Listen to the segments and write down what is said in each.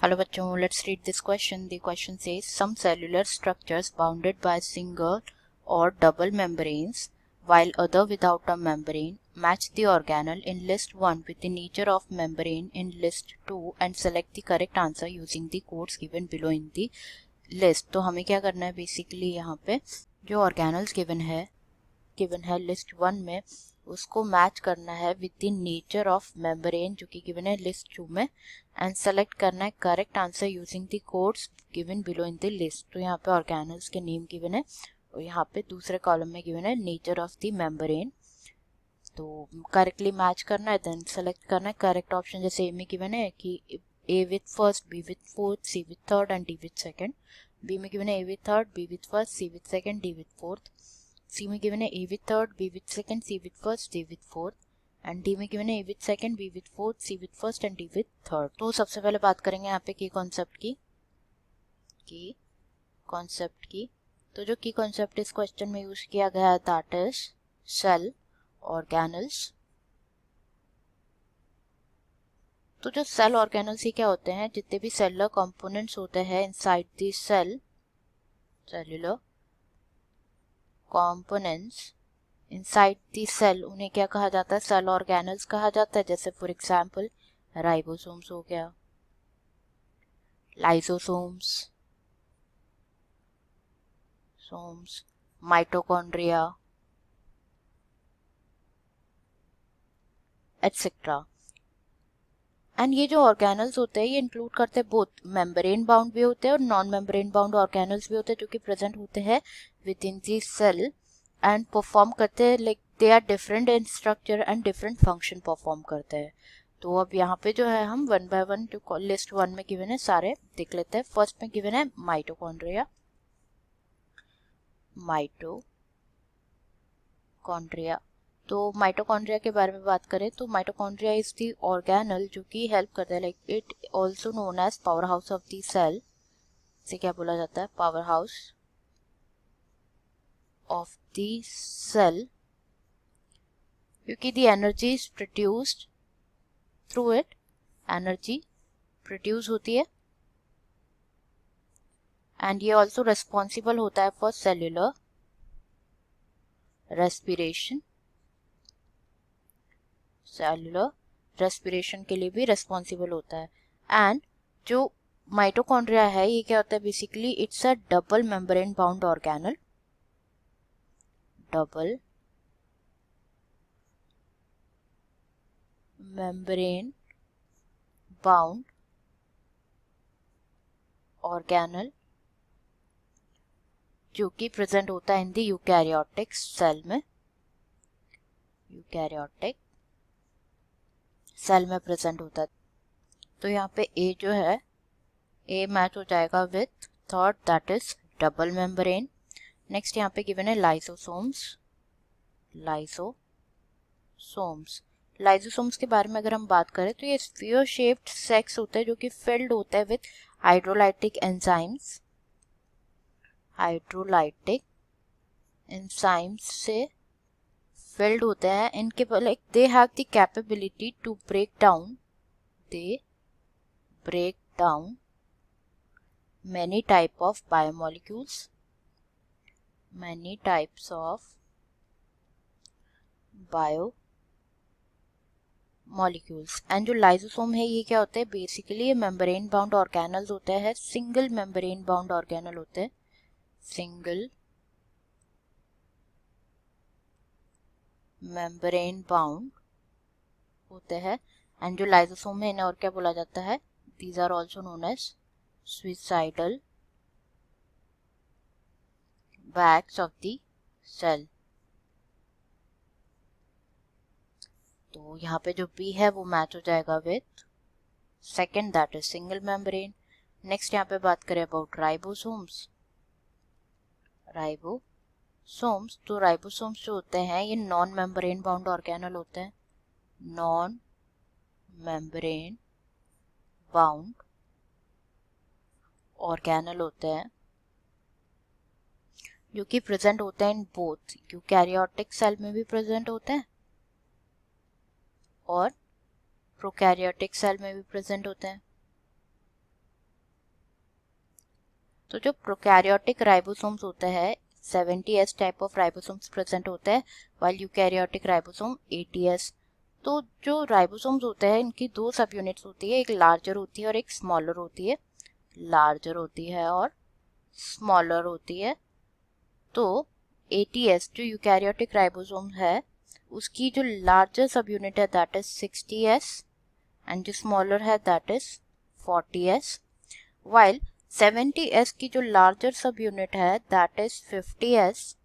Hello bachcho, let's read this question. The question says some cellular structures bounded by single or double membranes while other without a membrane match the organelle in list 1 with the nature of membrane in list 2 and select the correct answer using the codes given below in the list. तो हमें क्या करना है basically यहाँ पे जो organelles given है list 1 में उसको मैच करना है with the nature of membrane जो कि गिवन है लिस्ट 2 में एंड सेलेक्ट करना है correct answer using the codes given below in the list. तो यहाँ पे ऑर्गेनल्स के नेम गिवन है और यहाँ पे दूसरे कॉलम में गिवन है नेचर ऑफ द मेम्ब्रेन. तो करेक्टली मैच करना है देन सेलेक्ट करना है करेक्ट ऑप्शन. जैसे ए में गिवन है कि A with first, B with fourth, C with third and D with second. B में गिवन है A with third, B with first, C with second, D with fourth. C में given है A with third, B with second, C with first, D with fourth. And D में given है A with second, B with fourth, C with first and D with third. तो सबसे पहले बात करेंगे यहाँ पे की कॉन्सेप्ट की. तो जो की कॉन्सेप्ट इस क्वेश्चन में यूज किया गया है दैट इज सेल ऑर्गेनल्स. तो जो सेल ऑर्गेनल्स ही क्या होते हैं, जितने भी सेलुलर कंपोनेंट्स होते हैं inside the cell, cellular components inside the cell, उन्हें क्या कहा जाता है, सेल ऑर्गेनल्स कहा जाता है. जैसे फॉर एग्जांपल राइबोसोम्स हो गया, लाइसोसोम्स, माइटोकॉन्ड्रिया एटसेट्रा. एंड ये जो ऑर्गेनल्स होते हैं ये इंक्लूड करते हैं बोथ मेम्ब्रेन बाउंड भी होते हैं और नॉन मेम्ब्रेन बाउंड ऑर्गेनल्स भी होते हैं जो कि प्रेजेंट होते हैं within the cell and perform करते हैं like they are different in structure and different function perform करते हैं. तो अब यहाँ पे जो है हम वन बाय वन जो लिस्ट 1 में गिवन है सारे देख लेते हैं. फर्स्ट में गिवन है माइटोकॉन्ड्रिया. तो माइटोकॉन्ड्रिया के बारे में बात करें तो माइटोकॉन्ड्रिया इज दी ऑर्गेनल जो कि हेल्प करता है, like it also known as power house of the cell. इसे क्या बोला जाता है, power house of the cell, क्योंकि the energy is produced through it, energy produce होती है. एंड ये ऑल्सो रेस्पॉन्सिबल होता है फॉर सेल्यूलर रेस्पिरेशन के लिए भी रेस्पॉन्सिबल होता है. एंड जो माइटोकॉन्ड्रिया है ये क्या होता है, basically it's a double membrane bound organelle. Double membrane bound organelle जो कि प्रेजेंट होता है इन द यूकैरियोटिक सेल में, यूकैरियोटिक सेल में प्रेजेंट होता है. तो यहाँ पे ए जो है ए मैच हो जाएगा with third that is double membrane. Next यहाँ पे गिवन है लाइसोसोम्स के बारे में अगर हम बात करें तो ये स्फीयर शेप्ड सैक्स होते हैं जो कि फिल्ड होते हैं विथ हाइड्रोलाइटिक एंजाइम्स से फिल्ड होते हैं. इनके like they have the capability to break down many types of biomolecules. And जो लाइसोसोम है ये क्या होते हैं, बेसिकली ये मेम्ब्रेन बाउंड ऑर्गेनल्स होते हैं, सिंगल मेम्ब्रेन बाउंड ऑर्गेनल होते हैं, सिंगल मेम्ब्रेन बाउंड होते हैं. एंड जो लाइसोसोम है इन्हें और क्या बोला जाता है, these are also known as suicidal bags of the cell. तो यहाँ पे जो बी है वो मैच हो जाएगा with second that is single membrane. Next यहाँ पे बात करें अबाउट राइबोसोम्स. तो राइबोसोम्स जो होते हैं ये नॉन मेम्ब्रेन बाउंड ऑर्गेनल होते हैं, नॉन मेम्ब्रेन बाउंड ऑर्गेनल होते हैं जो कि प्रेजेंट होते हैं इन बोथ यूकैरियोटिक सेल में भी प्रेजेंट होते हैं और प्रोकैरियोटिक सेल में भी प्रेजेंट होते हैं. तो जो प्रोकैरियोटिक राइबोसोम्स होते हैं 70S type of ribosomes present होते हैं, वाइल यूकैरियोटिक राइबोसोम 80S। तो जो राइबोसोम्स होते हैं इनकी दो सब यूनिट्स होती है, एक लार्जर होती है और एक स्मॉलर होती है। लार्जर होती है और स्मॉलर होती है। तो 80S जो यूकैरियोटिक राइबोसोम है उसकी जो लार्जर सब यूनिट है दैट इज 60S एंड जो स्मॉलर है that is 40S, while 70S की जो लार्जर सब यूनिट है that is 50S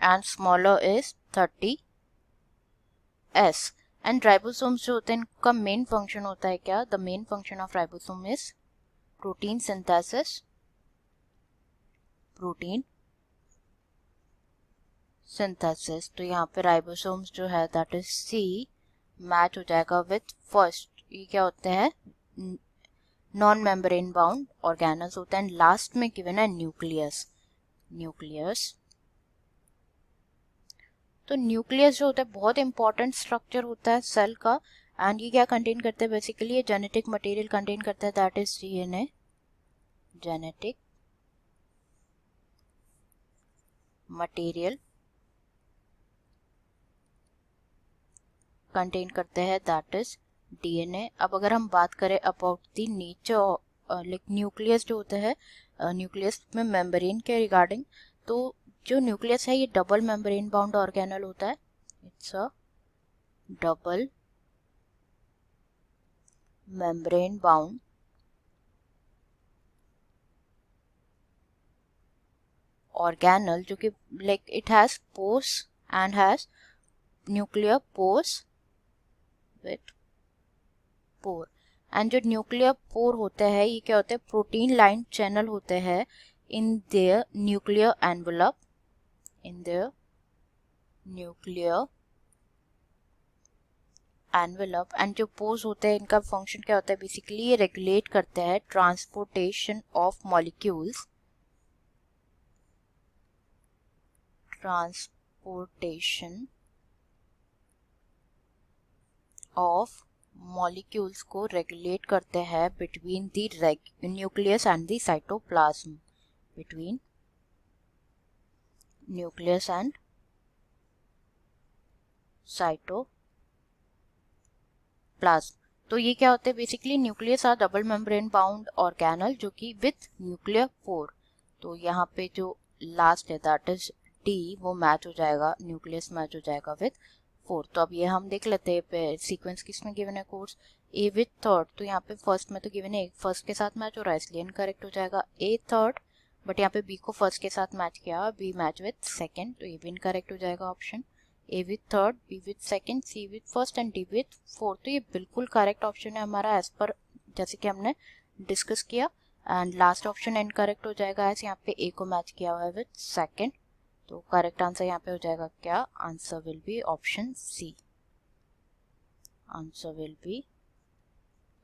and smaller is 30S। And ribosomes जो होते हैं इनका मेन फंक्शन होता है क्या? The main function of ribosome is protein synthesis. Protein synthesis. तो यहाँ पे राइबोसोम्स जो है दैट इज सी मैच हो जाएगा विथ फर्स्ट, ये क्या होते हैं? नॉन मेम्ब्रेन बाउंड ऑर्गेनल्स होते हैं। लास्ट में गिवन है न्यूक्लियस। न्यूक्लियस, तो न्यूक्लियस जो होता है बहुत इंपॉर्टेंट स्ट्रक्चर होता है सेल का। एंड ये क्या कंटेन करते हैं? बेसिकली ये जेनेटिक मटेरियल कंटेन करता है that is DNA. Genetic material contain करते हैं दैट इज डीएनए। अब अगर हम बात करें about the nature like nucleus जो होता है, न्यूक्लियस में मेम्ब्रेन के रिगार्डिंग, तो जो न्यूक्लियस है ये डबल मेम्ब्रेन बाउंड ऑर्गेनल होता है। It's a double membrane bound organelle जो कि like it has pores and has nuclear pores with pore। And जो न्यूक्लियर पोर होते हैं ये क्या होते हैं? प्रोटीन लाइन चैनल होते हैं in their nuclear envelope. In their nuclear envelope. And जो पोर्स होते हैं इनका फंक्शन क्या होता है? बेसिकली ये रेगुलेट करते हैं transportation of molecules. Transportation of molecules को रेगुलेट करते हैं between the nucleus and the cytoplasm. Between nucleus and cytoplasm. तो ये क्या होते हैं? Basically nucleus are double membrane bound organelle जो कि विथ न्यूक्लियर पोर। तो यहाँ पे जो लास्ट है दैट इज डी, वो मैच हो जाएगा, न्यूक्लियस मैच हो जाएगा विथ 4। तो अब ये हम देख लेते हैं सीक्वेंस किसमें गिवन है कोर्स। ए विथ थर्ड, तो यहाँ पे फर्स्ट में तो गिवन है फर्स्ट के साथ मैच हो रहा है इसलिए इनकरेक्ट हो जाएगा। ए थर्ड, बट यहाँ पे बी को फर्स्ट के साथ मैच किया, बी मैच विथ सेकंड, तो ये भी इनकरेक्ट हो जाएगा option. A with third, B with second, C with first and D with fourth, तो ये बिल्कुल करेक्ट ऑप्शन है हमारा एज पर जैसे कि हमने डिस्कस किया। एंड लास्ट ऑप्शन इनकरेक्ट हो जाएगा एज यहाँ पे ए को मैच किया हुआ है विथ सेकंड। तो करेक्ट आंसर यहाँ पे हो जाएगा क्या? Answer will be option C. Answer will be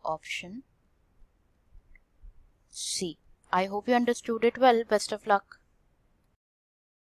option C. I hope you understood it well. Best of luck.